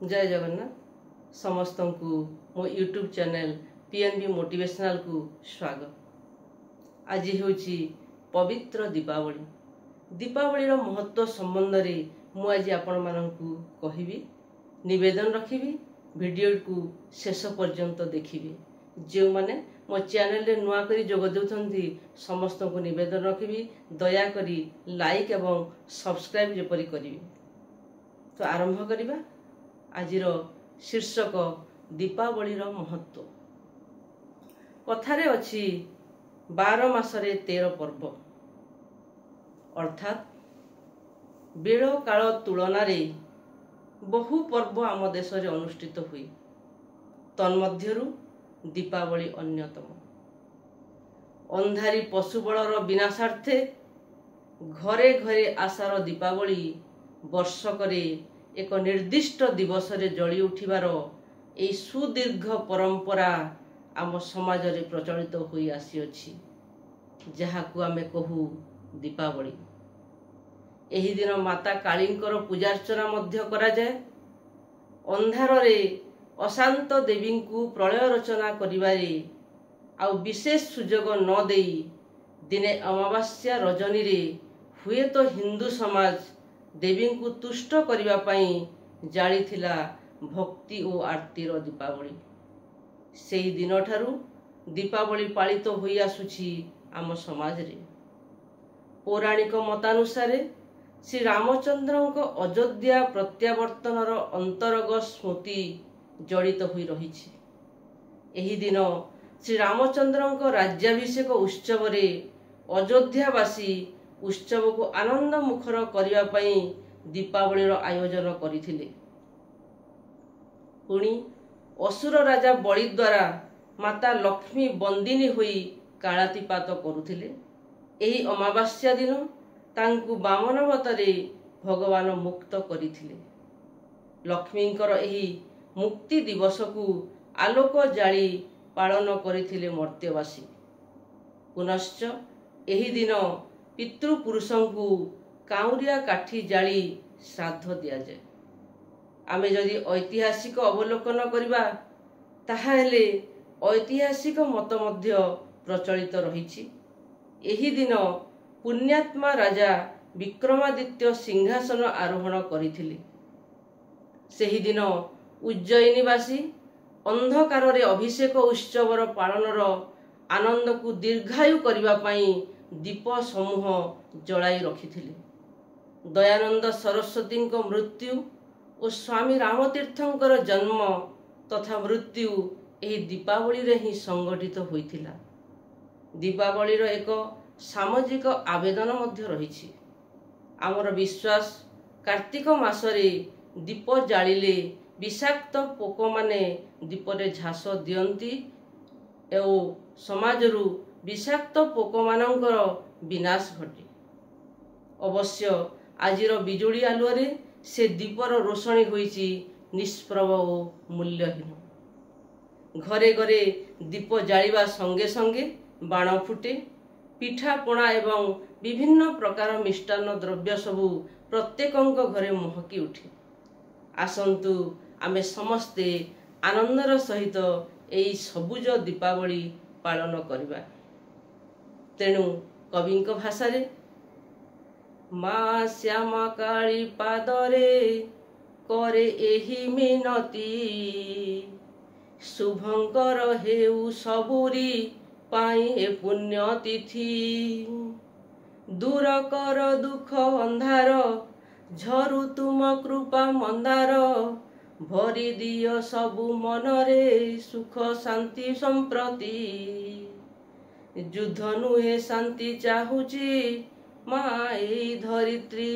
जय जगन्नाथ समस्त को मो यूट्यूब चैनल पीएनबी मोटिवेशनल को स्वागत। आज हूँ पवित्र दीपावली। दीपावली महत्व संबंध में मुझे आपण मानू कहि निवेदन रखी वीडियो को शेष पर्यंत देखिए। जो माने मो चैनल रे नुआ करी जोग देउथंती समस्त को निवेदन रखी दया करी लाइक एवं सब्सक्राइब जेपरी करिवे। तो आरंभ करिबा। आजिर शीर्षक दीपावलीर महत्व। कथारे अछि 12 मासरे 13 पर्व, अर्थात बेल काल तुलना रे बहु पर्व आम देश रे अनुष्ठित हुई। तन्मध्यरु दीपावली अन्यतम। अंधारी पशुबलर विनाशार्थे घरे घरे आशार दीपावली वर्षकरे एक निर्दिष्ट दिवस रे जली उठिबार ए सुदीर्घ परंपरा आम समाज रे प्रचलित होई आसीअछि, जहाकु आमे कहू दीपावली। एही दिन माता कालींकर पूजार्चना मध्य करा जाए। अंधार रे अशांत देवी को प्रलय रचना करिबारे आउ विशेष सुजोग न देई दिने अमावास्या रजनी रे हुए तो हिंदू समाज देवी को तुष्ट करिबा पई जाली थिला भक्ति और आरतीर दीपावली। सेही दिन ठारू दीपावली पालित होई आसुछि आम समाज रे। पौराणिक मतानुसार श्री रामचंद्रଙ୍କ अयोध्या प्रत्यावर्तनर अंतरग स्मृति जड़ित होई रहिछि। एही दिन श्री रामचंद्रଙ୍କ राज्याभिषेक उत्सव रे अयोध्यावासी उत्सव को आनंद मुखर करिबा पई दीपावलीर आयोजन करिथिले। पुणी असुर राजा बलि द्वारा माता लक्ष्मी बंदिनी होई कालातिपात करुथिले। एही अमावास्या दिन तांकु वामनवतरे भगवान मुक्त करिथिले। लक्ष्मींकर एही मुक्ति दिवस को आलोक जाली पालन करिथिले मर्त्यवासी। पुनश्च एही दिन पितृपुरुषों को काउरिया काठी जाली श्राद्ध दिया जाए। आमे जदि ऐतिहासिक अवलोकन करिबा ताहाले ऐतिहासिक मत मध्य प्रचलित रहिछि। एही दिन पुण्यात्मा राजा विक्रमादित्य सिंहासन आरोहण करिथिले। सेही दिन उज्जयिनीवासी अंधकार रे अभिषेक उत्सवर पालनर आनंद को दीर्घायु करिबा पई दीप समूह जलाई रखिथिले। दयानंद सरस्वती मृत्यु और स्वामी रामतीर्थंकर जन्म तथा मृत्यु एही दीपावली रे ही संगठित होइथिला। दीपावलीर एक सामाजिक आवेदन मध्य रहिछि। आमर विश्वास कार्तिक मासरे दीप जालिले विषाक्त पोक माने दीपरे झास दियंती एवं समाजरू विषाक्त पोक मानकर विनाश घटे। अवश्य आजिर बिजुली आलुअरे से दीपर रोशनी होइछि निष्प्रभ और मूल्यहीन। घरे घरे दीप जालिबा संगे संगे बाण फुटे। पिठा पणा एवं विभिन्न प्रकार मिष्टान्न द्रव्य सबु प्रत्येकंक घरे महकी उठे। आसंतु आमे समस्ते आनंदर सहित एई सबुज दीपावली पालन करिबा। तेणु कविंक भाषा रे माँ श्यामा काली पादरे करे एही मिनती शुभंकर हेउ सबुरी पाई ए पुण्य तिथि दूर कर दुख अंधार झरु तुम कृपा मंदार भरी दियो सबु मनरे सुख शांति संप्रति युद्ध नुहे शांति चाहुची माँ एई धरित्री